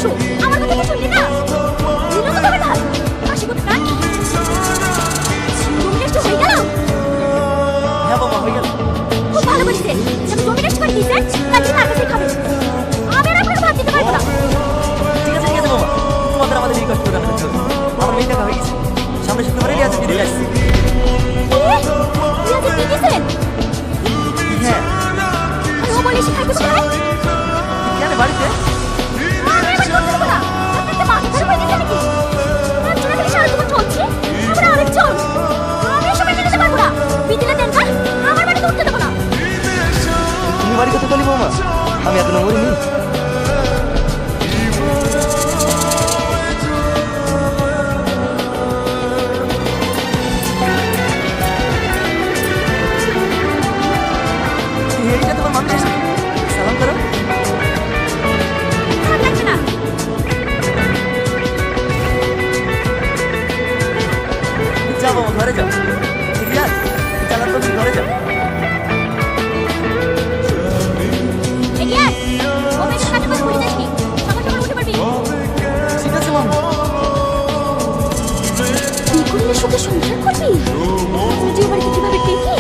আসো, আমার কথা তো শুনলি না? নিলো তো তবে না হাসি করতে কান জমি নষ্ট হয়ে গেল। হ্যাঁ বাবা হয়ে গেল। খুব ভালো করেছে, যখন জমি নষ্ট করে দিয়েছে তার জন্য আগে খাবে। আমি আর আপনাকে ভাত দিতে পারবো না। ঠিক আছে বাবা, তোমাদের আমাদের এই কষ্ট করে রাখার জন্য আমার মেয়ে টাকা হয়ে গেছে। সামনে শুক্রবারে রিয়াজে দিয়ে আসছি। রিয়াজে দিয়ে দিয়েছেন? হ্যাঁ। আর ও বলে শিখাইতে কোথায়? কেন বাড়িতে? আমি এবার করতে দেবো না। আপনার তো মাথা খারাপ হয়ে গেছে নাকি? একজন এখানে সারা জীবন চলছে, আমরা আরেকজন। আমি এসব মেনে নিতে পারবো না। বিদিলে দেন না, আমার বাড়িতে উঠতে দেবো না। তুমি বাড়ি কোথায় বলি বৌমা? আমি এখনো মরিনি। এইটা তোমার মানুষ এসে সালাম করো। খারাপ লাগবে না। যাও বাবা ঘরে যাও। রিয়াজ চালান তো তুমি ঘরে যাও। রিয়াজ, ও মেয়েকে কাজে কাজ করে যাসনি। সকাল সকাল উঠে পারবি। ঠিক আছে মামা। বিয়ে করলে সুখে সংসার করবি? তুই যে বাড়িতে কিভাবে টেকি?